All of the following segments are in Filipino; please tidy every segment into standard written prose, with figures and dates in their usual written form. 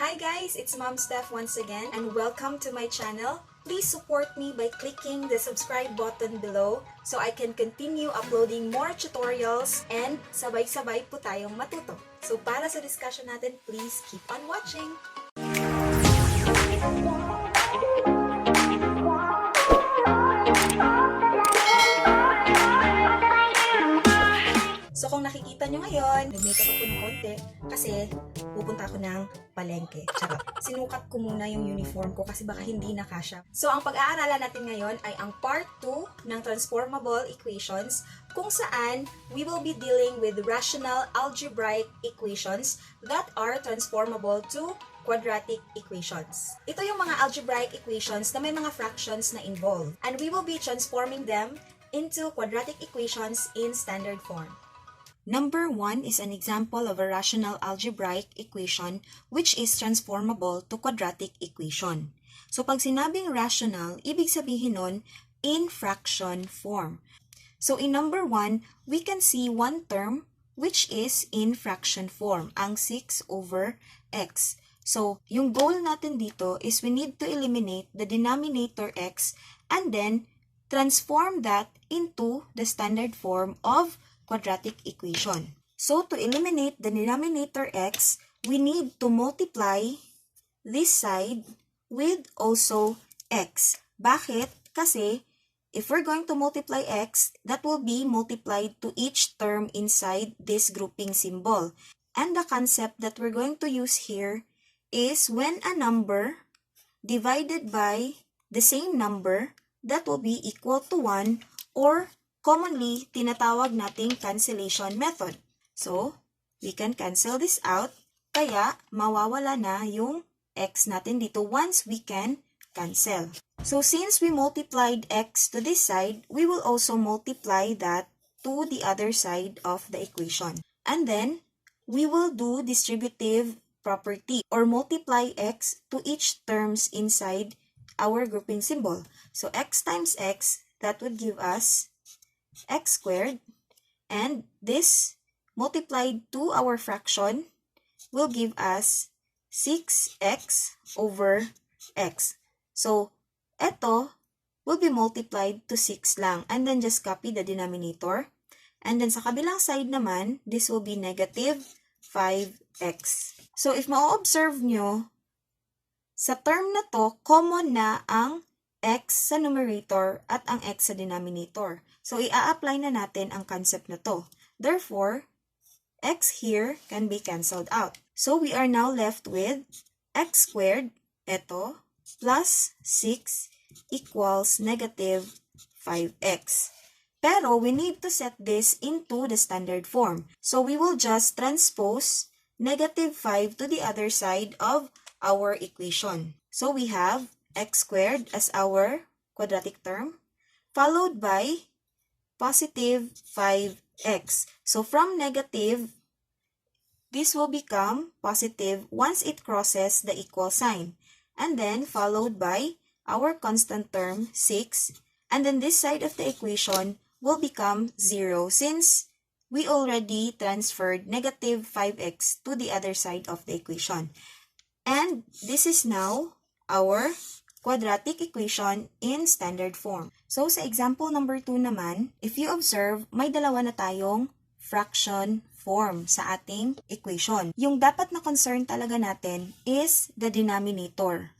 Hi guys, it's Mom Steph once again and welcome to my channel. Please support me by clicking the subscribe button below so I can continue uploading more tutorials and sabay-sabay po tayong matuto. So para sa discussion natin, please keep on watching! So kung nakikita nyo ngayon, nag-makeup ako ng konti kasi pupunta ako ng palengke. Charot. Sinukat ko muna yung uniform ko kasi baka hindi na kasya. So ang pag-aaralan natin ngayon ay ang part 2 ng Transformable Equations kung saan we will be dealing with rational algebraic equations that are transformable to quadratic equations. Ito yung mga algebraic equations na may mga fractions na involved. And we will be transforming them into quadratic equations in standard form. Number 1 is an example of a rational algebraic equation which is transformable to quadratic equation. So pag sinabing rational, ibig sabihin nun in fraction form. So in number 1, we can see one term which is in fraction form, ang 6 over x. So yung goal natin dito is we need to eliminate the denominator x and then transform that into the standard form of quadratic equation. So to eliminate the denominator x, we need to multiply this side with also x. Bakit? Kasi if we're going to multiply x, that will be multiplied to each term inside this grouping symbol. And the concept that we're going to use here is when a number divided by the same number, that will be equal to 1 or commonly, tinatawag nating cancellation method. So, we can cancel this out, kaya mawawala na yung x natin dito once we can cancel. So, since we multiplied x to this side, we will also multiply that to the other side of the equation. And then, we will do distributive property or multiply x to each terms inside our grouping symbol. So, x times x, that would give us x squared, and this multiplied to our fraction will give us 6x over x. So, ito will be multiplied to 6 lang, and then just copy the denominator. And then sa kabilang side naman, this will be negative 5x. So, if ma-observe nyo, sa term na to, common na ang x sa numerator at ang x sa denominator. So, i-a-apply na natin ang concept na to. Therefore, x here can be cancelled out. So, we are now left with x squared, eto, plus 6 equals negative 5x. Pero, we need to set this into the standard form. So, we will just transpose negative 5 to the other side of our equation. So, we have x squared as our quadratic term, followed by positive 5x. So, from negative, this will become positive once it crosses the equal sign. And then, followed by our constant term, 6. And then, this side of the equation will become 0 since we already transferred negative 5x to the other side of the equation. And this is now our quadratic equation in standard form. So, sa example number 2 naman, if you observe, may dalawa na tayong fraction form sa ating equation. Yung dapat na concern talaga natin is the denominator.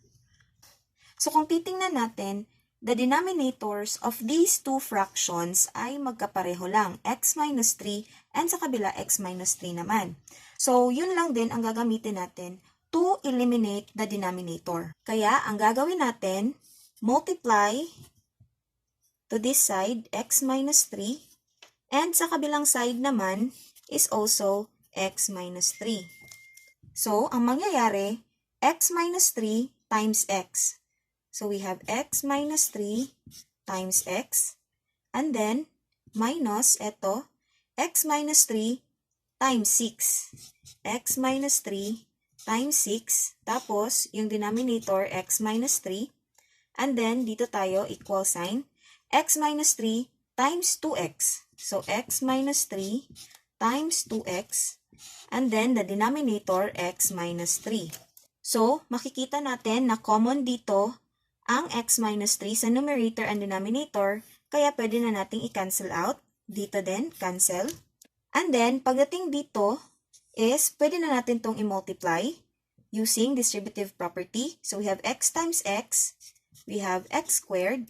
So, kung titingnan natin, the denominators of these two fractions ay magkapareho lang, x minus 3 and sa kabila x minus 3 naman. So, yun lang din ang gagamitin natin to eliminate the denominator. Kaya, ang gagawin natin, multiply to this side, x minus 3, and sa kabilang side naman is also x minus 3. So, ang mangyayari, x minus 3 times x. So, we have x minus 3 times x, and then, minus, eto, x minus 3 times 6. X minus 3 times 6, tapos yung denominator x minus 3, and then dito tayo equal sign, x minus 3 times 2x. So, x minus 3 times 2x, and then the denominator x minus 3. So, makikita natin na common dito ang x minus 3 sa numerator and denominator, kaya pwede na nating i-cancel out. Dito din, cancel. And then, pagdating dito is, pwede na natin itong i-multiply using distributive property. So, we have x times x, we have x squared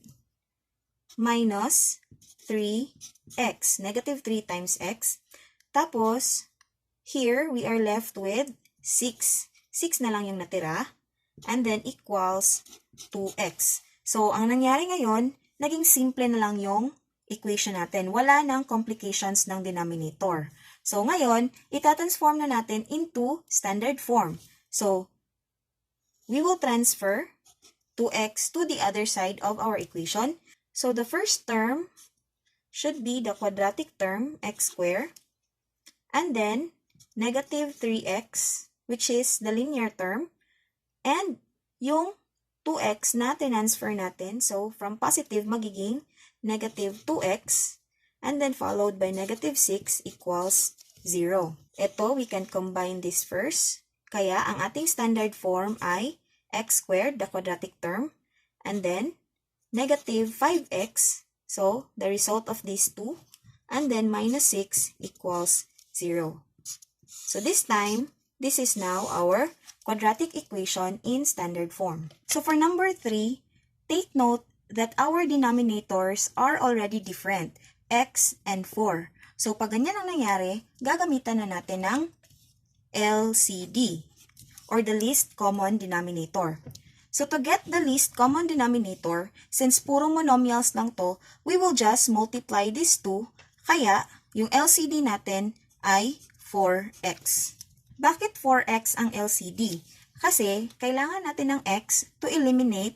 minus 3x, negative 3 times x. Tapos, here, we are left with 6. 6 na lang yung natira. And then, equals 2x. So, ang nangyari ngayon, naging simple na lang yung equation natin. Wala nang complications ng denominator. So, ngayon, itatransform na natin into standard form. So, we will transfer 2x to the other side of our equation. So, the first term should be the quadratic term, x squared. And then, negative 3x, which is the linear term. And yung 2x na transfer natin, so from positive magiging negative 2x, and then followed by negative 6 equals 0. Ito, we can combine this first. Kaya, ang ating standard form ay x squared, the quadratic term, and then negative 5x, so the result of these two, and then minus 6 equals 0. So this time, this is now our quadratic equation in standard form. So for number 3, take note that our denominators are already different, x and 4. So pag ganyan ang nangyari, gagamitan na natin ng LCD, or the least common denominator. So to get the least common denominator, since puro monomials lang to, we will just multiply these two, kaya yung LCD natin ay 4x. Bakit 4x ang LCD? Kasi kailangan natin ng x to eliminate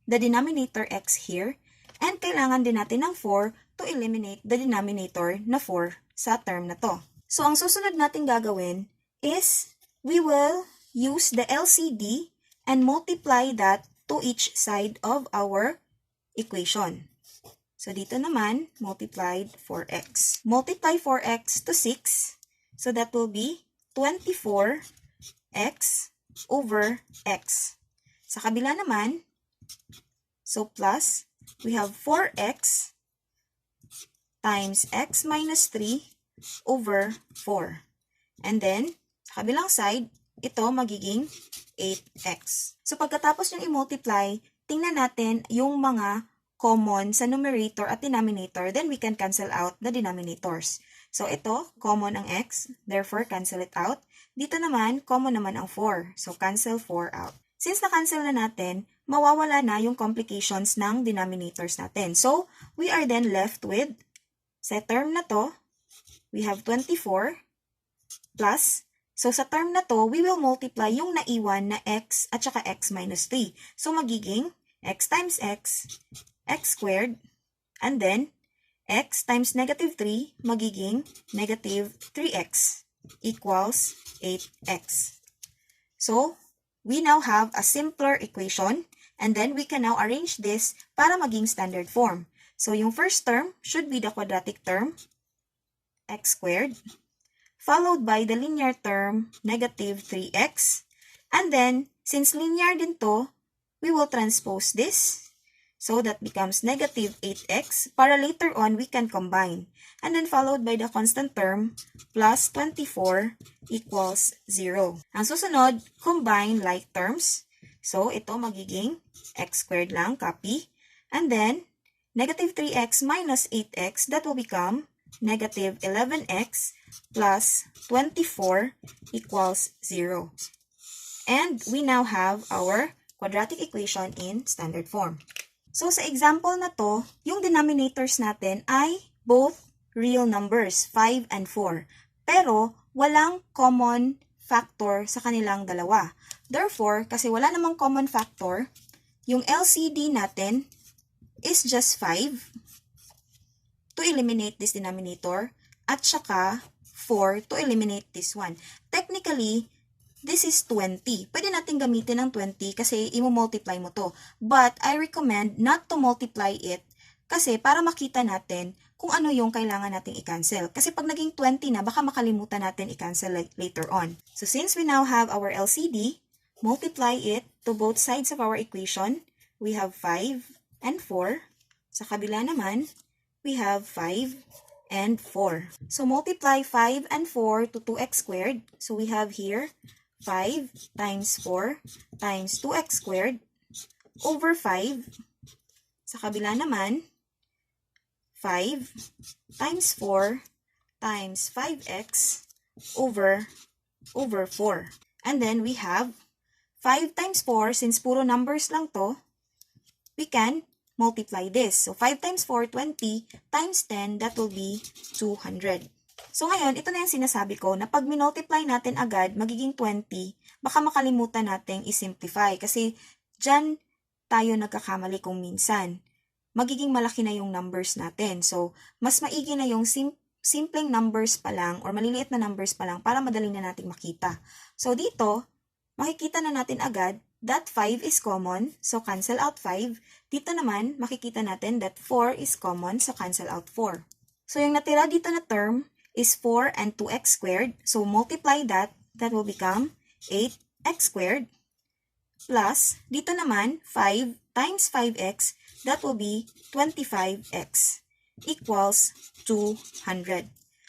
the denominator x here, and kailangan din natin ng 4 to eliminate the denominator na 4 sa term na to. So ang susunod natin gagawin is we will use the LCD and multiply that to each side of our equation. So dito naman, multiplied 4x. Multiply 4x to 6, so that will be 24x over x. Sa kabila naman, so plus, we have 4x times x minus 3 over 4. And then, sa kabilang side, ito magiging 8x. So pagkatapos yung i-multiply, tingnan natin yung mga common sa numerator at denominator, then we can cancel out the denominators. So, ito, common ang x, therefore, cancel it out. Dito naman, common naman ang 4. So, cancel 4 out. Since na-cancel na natin, mawawala na yung complications ng denominators natin. So, we are then left with, sa term na to, we have 24 plus, so sa term na to, we will multiply yung naiwan na x at saka x minus 3. So, magiging x times x squared, and then, x times negative 3 magiging negative 3x equals 8x. So, we now have a simpler equation, and then we can now arrange this para maging standard form. So, yung first term should be the quadratic term, x squared, followed by the linear term, negative 3x, and then, since linear din to, we will transpose this. So, that becomes negative 8x. Para later on, we can combine. And then, followed by the constant term, plus 24 equals 0. Ang susunod, combine like terms. So, ito magiging x squared lang, copy. And then, negative 3x minus 8x, that will become negative 11x plus 24 equals 0. And we now have our quadratic equation in standard form. So, sa example na to, yung denominators natin ay both real numbers, 5 and 4. Pero, walang common factor sa kanilang dalawa. Therefore, kasi wala namang common factor, yung LCD natin is just 5 to eliminate this denominator, at saka 4 to eliminate this one. Technically, this is 20. Pwede natin gamitin ng 20 kasi i-multiply mo to. But I recommend not to multiply it kasi para makita natin kung ano yung kailangan nating i-cancel. Kasi pag naging 20 na, baka makalimutan natin i-cancel later on. So since we now have our LCD, multiply it to both sides of our equation. We have 5 and 4. Sa kabila naman, we have 5 and 4. So multiply 5 and 4 to 2x squared. So we have here 5 times 4 times 2x squared over 5. Sa kabila naman, 5 times 4 times 5x over 4. And then we have 5 times 4, since puro numbers lang to, we can multiply this. So 5 times 4, 20, times 10, that will be 200. So ngayon, ito na yung sinasabi ko na pag minultiply natin agad, magiging 20, baka makalimutan natin i-simplify. Kasi dyan tayo nagkakamali kung minsan. Magiging malaki na yung numbers natin. So, mas maigi na yung simpleng numbers pa lang or maliliit na numbers pa lang para madali na natin makita. So, dito, makikita na natin agad that 5 is common, so cancel out 5. Dito naman, makikita natin that 4 is common, so cancel out 4. So, yung natira dito na term is 4 and 2x squared. So, multiply that, that will become 8x squared. Plus, dito naman, 5 times 5x, that will be 25x equals 200.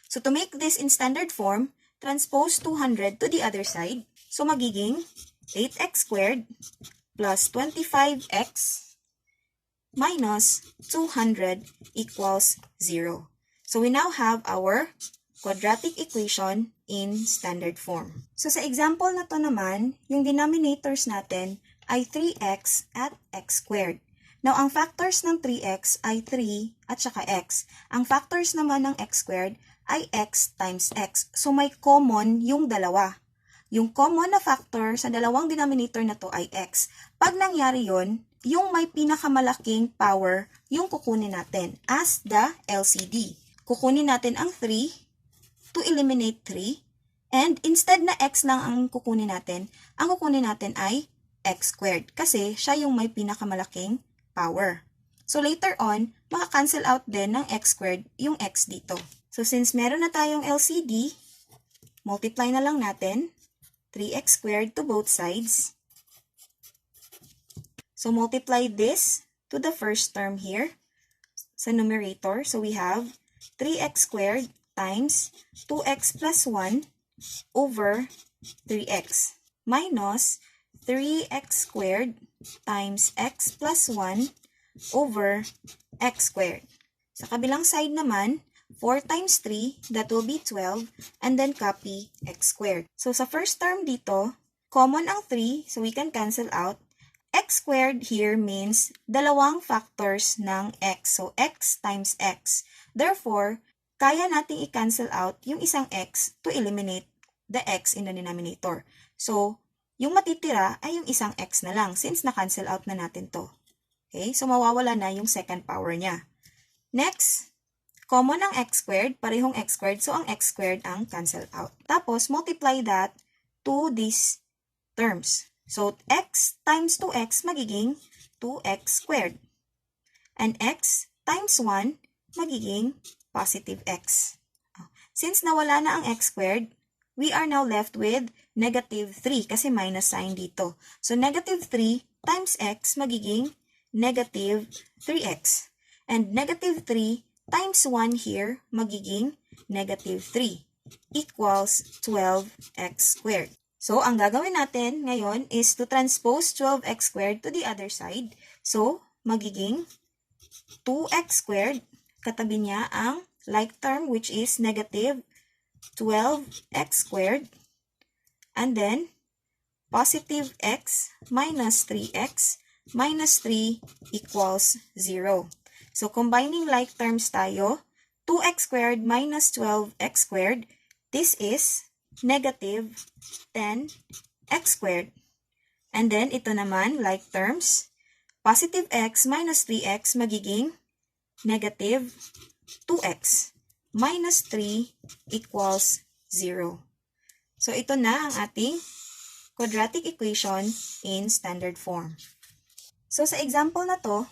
So, to make this in standard form, transpose 200 to the other side. So, magiging 8x squared plus 25x minus 200 equals 0. So, we now have our quadratic equation in standard form. So, sa example na to naman, yung denominators natin ay 3x at x squared. Now, ang factors ng 3x ay 3 at saka x. Ang factors naman ng x squared ay x times x. So, may common yung dalawa. Yung common na factor sa dalawang denominator na to ay x. Pag nangyari yon, yung may pinakamalaking power yung kukunin natin as the LCD. Kukunin natin ang 3 to eliminate 3. And instead na x lang ang kukunin natin ay x squared. Kasi siya yung may pinakamalaking power. So later on, maka-cancel out din ng x squared yung x dito. So since meron na tayong LCD, multiply na lang natin 3x squared to both sides. So multiply this to the first term here sa numerator. So we have 3x squared times 2x plus 1 over 3x minus 3x squared times x plus 1 over x squared. Sa kabilang side naman, 4 times 3, that will be 12, and then copy x squared. So sa first term dito, common ang 3, so we can cancel out. X squared here means dalawang factors ng x. So x times x. Therefore, kaya nating i-cancel out yung isang x to eliminate the x in the denominator. So, yung matitira ay yung isang x na lang since na-cancel out na natin to. Okay? So, mawawala na yung second power niya. Next, common ang x squared, parehong x squared, so ang x squared ang cancel out. Tapos, multiply that to these terms. So, x times 2x magiging 2x squared. And x times 1 magiging positive x. Since nawala na ang x squared, we are now left with negative 3 kasi minus sign dito. So, negative 3 times x magiging negative 3x. And negative 3 times 1 here magiging negative 3 equals 12x squared. So, ang gagawin natin ngayon is to transpose 12x squared to the other side. So, magiging 2x squared, katabi niya ang like term which is negative 12x squared. And then, positive x minus 3x minus 3 equals 0. So, combining like terms tayo, 2x squared minus 12x squared, this is negative 10x squared. And then, ito naman, like terms, positive x minus 3x magiging negative 2x minus 3 equals 0. So, ito na ang ating quadratic equation in standard form. So, sa example na to,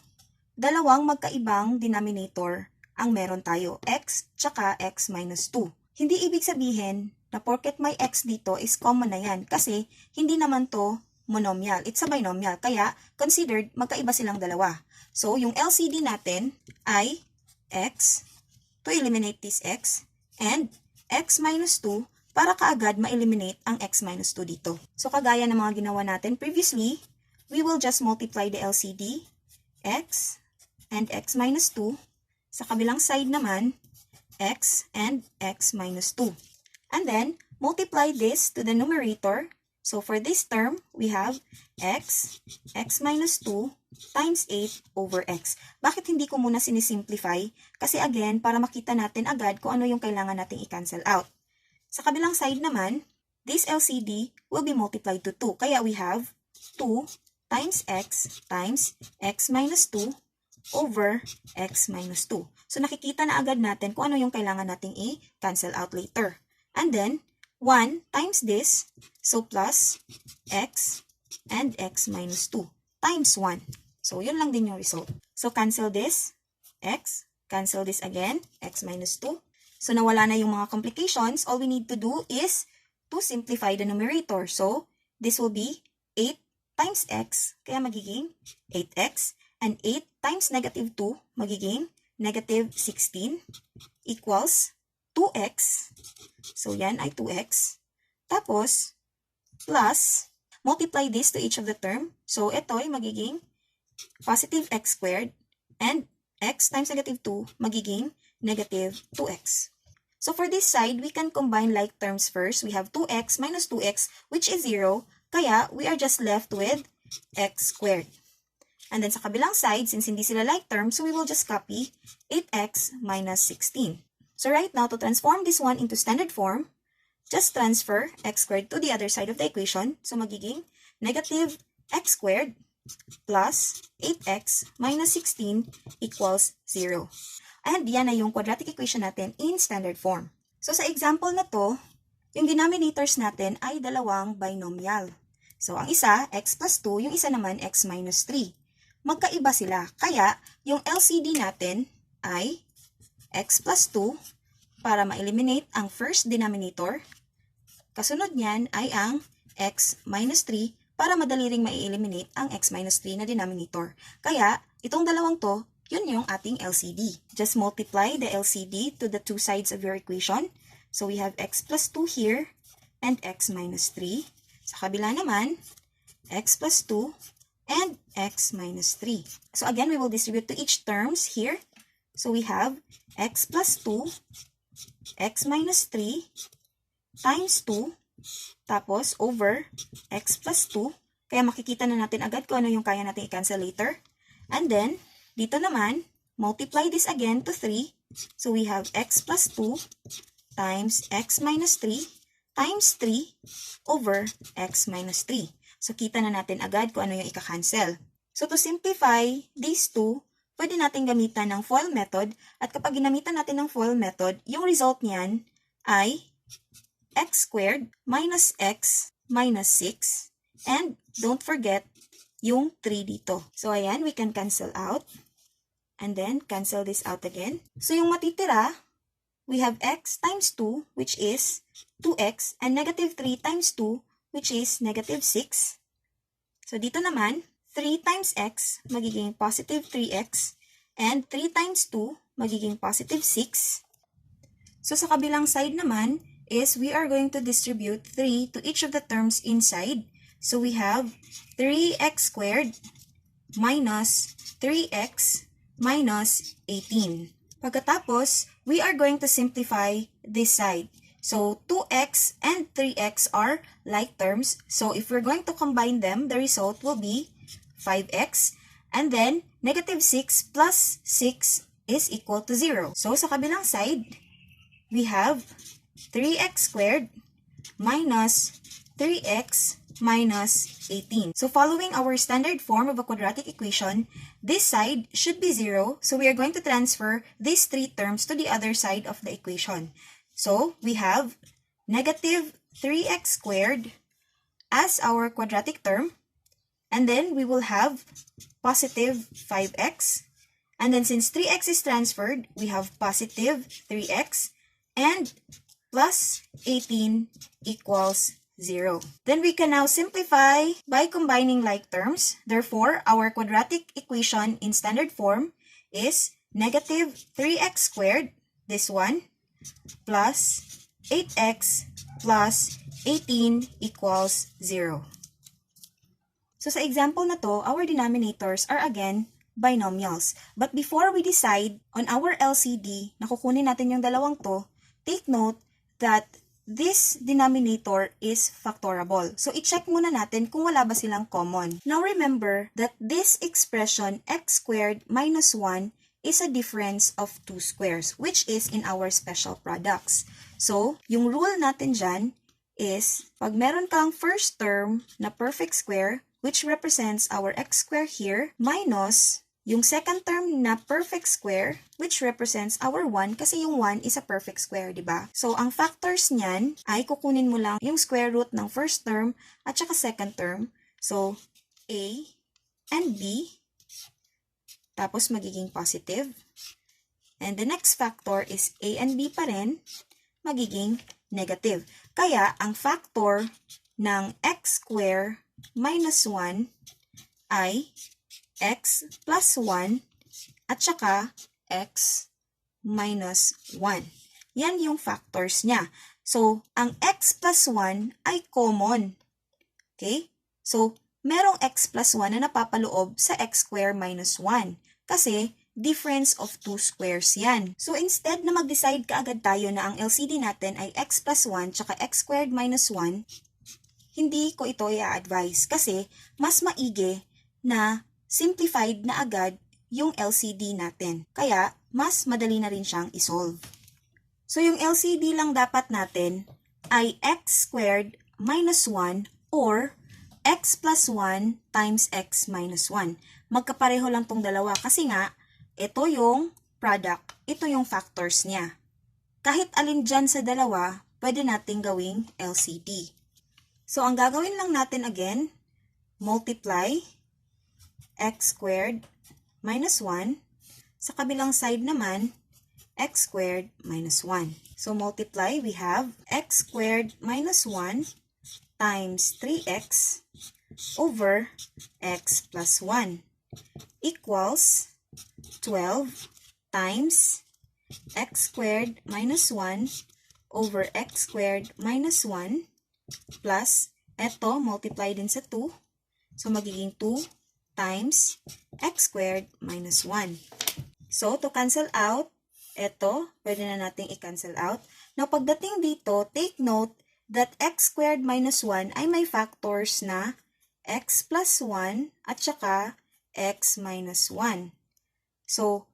dalawang magkaibang denominator ang meron tayo, x tsaka x minus 2. Hindi ibig sabihin na porket may x dito is common na yan kasi hindi naman to monomial. It's a binomial. Kaya, considered, magkaiba silang dalawa. So, yung LCD natin ay x, to eliminate this x, and x minus 2, para kaagad ma-eliminate ang x minus 2 dito. So, kagaya ng mga ginawa natin previously, we will just multiply the LCD, x, and x minus 2. Sa kabilang side naman, x and x minus 2. And then, multiply this to the numerator. So, for this term, we have x minus 2 times 8 over x. Bakit hindi ko muna sinisimplify? Kasi again, para makita natin agad kung ano yung kailangan nating i-cancel out. Sa kabilang side naman, this LCD will be multiplied to 2. Kaya we have 2 times x minus 2 over x minus 2. So, nakikita na agad natin kung ano yung kailangan nating i-cancel out later. And then, 1 times this, so plus x and x minus 2 times 1. So, yun lang din yung result. So, cancel this, x, cancel this again, x minus 2. So, nawala na yung mga complications. All we need to do is to simplify the numerator. So, this will be 8 times x, kaya magiging 8x, and 8 times negative 2, magiging negative 16, equals 2x. So, yan ay 2x. Tapos, plus, multiply this to each of the term. So, ito ay magiging positive x squared, and x times negative 2, magiging negative 2x. So, for this side, we can combine like terms first. We have 2x minus 2x, which is 0. Kaya, we are just left with x squared. And then, sa kabilang side, since hindi sila like terms, so we will just copy 8x minus 16. So, right now, to transform this one into standard form, just transfer x squared to the other side of the equation. So, magiging negative x squared plus 8x minus 16 equals 0. And yan na yung quadratic equation natin in standard form. So, sa example na to, yung denominators natin ay dalawang binomial. So, ang isa, x plus 2, yung isa naman, x minus 3. Magkaiba sila. Kaya, yung LCD natin ay x plus 2 para ma-eliminate ang first denominator. Kasunod niyan ay ang x minus 3 para madali ring ma-eliminate ang x minus 3 na denominator. Kaya, itong dalawang to, yun yung ating LCD. Just multiply the LCD to the two sides of your equation. So, we have x plus 2 here and x minus 3. Sa kabila naman, x plus 2 and x minus 3. So, again, we will distribute to each terms here. So, we have x plus 2, x minus 3, times 2, tapos over x plus 2. Kaya makikita na natin agad kung ano yung kaya natin i-cancel later. And then, dito naman, multiply this again to 3. So, we have x plus 2 times x minus 3 times 3 over x minus 3. So, kita na natin agad kung ano yung ika-cancel. So, to simplify these two, pwede natin gamitan ng FOIL method. At kapag ginamitan natin ng FOIL method, yung result niyan ay x squared minus x minus 6. And don't forget yung 3 dito. So, ayan, we can cancel out. And then, cancel this out again. So, yung matitira, we have x times 2, which is 2x, and negative 3 times 2, which is negative 6. So, dito naman, 3 times x, magiging positive 3x, and 3 times 2, magiging positive 6. So, sa kabilang side naman, is we are going to distribute 3 to each of the terms inside. So, we have 3x squared minus 3x minus 18. Pagkatapos, we are going to simplify this side. So, 2x and 3x are like terms. So, if we're going to combine them, the result will be 5x. And then, negative 6 plus 6 is equal to 0. So, sa kabilang side, we have 3x squared minus 3x minus 18. So, following our standard form of a quadratic equation, this side should be 0. So, we are going to transfer these three terms to the other side of the equation. So, we have negative 3x squared as our quadratic term. And then, we will have positive 5x. And then, since 3x is transferred, we have positive 3x. And plus 18 equals 0. Then we can now simplify by combining like terms. Therefore, our quadratic equation in standard form is negative 3x squared, this one, plus 8x plus 18 equals 0. So sa example na to, our denominators are again binomials. But before we decide on our LCD na kukunin natin yung dalawang to, take note that this denominator is factorable. So, i-check muna natin kung wala ba silang common. Now, remember that this expression x squared minus 1 is a difference of 2 squares, which is in our special products. So, yung rule natin dyan is, pag meron kang first term na perfect square, which represents our x square here, minus yung second term na perfect square, which represents our 1, kasi yung 1 is a perfect square, di ba? So, ang factors niyan ay kukunin mo lang yung square root ng first term at saka second term. So, a and b, tapos magiging positive. And the next factor is a and b pa rin, magiging negative. Kaya, ang factor ng x square minus 1 ay x plus 1 at saka x minus 1. Yan yung factors niya. So, ang x plus 1 ay common. Okay? So, merong x plus 1 na napapaloob sa x square minus 1. Kasi, difference of 2 squares yan. So, instead na mag-decide kaagad tayo na ang LCD natin ay x plus 1 tsaka x squared minus 1, hindi ko ito i-advise kasi mas maigi na simplified na agad yung LCD natin. Kaya, mas madali na rin siyang isolve. So, yung LCD lang dapat natin ay x squared minus 1 or x plus 1 times x minus 1. Magkapareho lang tong dalawa kasi nga, ito yung product, ito yung factors niya. Kahit alin dyan sa dalawa, pwede nating gawing LCD. So, ang gagawin lang natin again, multiply x squared minus 1. Sa kabilang side naman, x squared minus 1. So, multiply, we have x squared minus 1 times 3x over x plus 1 equals 12 times x squared minus 1 over x squared minus 1 plus, eto, multiply din sa 2. So, magiging 2 times x squared minus 1. So, to cancel out, eto, pwede na nating i-cancel out. Now, pagdating dito, take note that x squared minus 1 ay may factors na x plus 1 at saka x minus 1. So,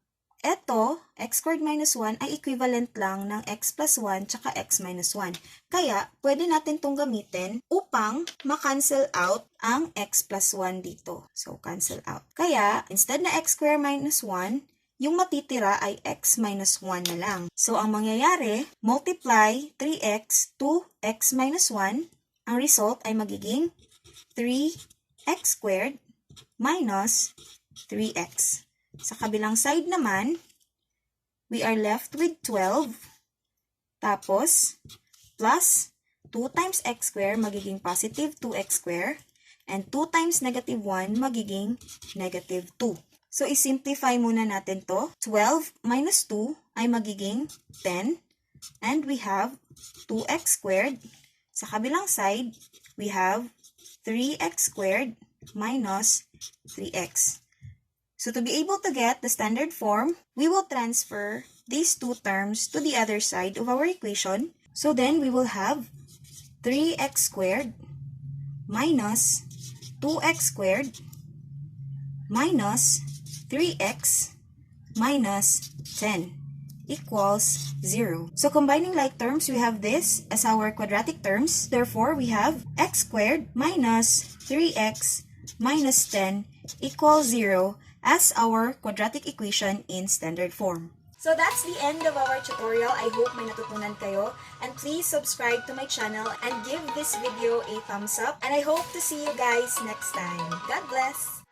eto, x squared minus 1 ay equivalent lang ng x plus 1 tsaka x minus 1. Kaya, pwede natin itong gamitin upang ma-cancel out ang x plus 1 dito. So, cancel out. Kaya, instead na x squared minus 1, yung matitira ay x minus 1 na lang. So, ang mangyayari, multiply 3x to x minus 1. Ang result ay magiging 3x squared minus 3x. Sa kabilang side naman, we are left with 12. Tapos, plus 2 times x squared magiging positive 2x squared. And 2 times negative 1 magiging negative 2. So, isimplify muna natin to. 12 minus 2 ay magiging 10. And we have 2x squared. Sa kabilang side, we have 3x squared minus 3x. So, to be able to get the standard form, we will transfer these two terms to the other side of our equation. So, then we will have 3x squared minus 2x squared minus 3x minus 10 equals 0. So, combining like terms, we have this as our quadratic terms. Therefore, we have x squared minus 3x minus 10 equals 0 as our quadratic equation in standard form. So that's the end of our tutorial. I hope may natutunan kayo. And please subscribe to my channel and give this video a thumbs up. And I hope to see you guys next time. God bless!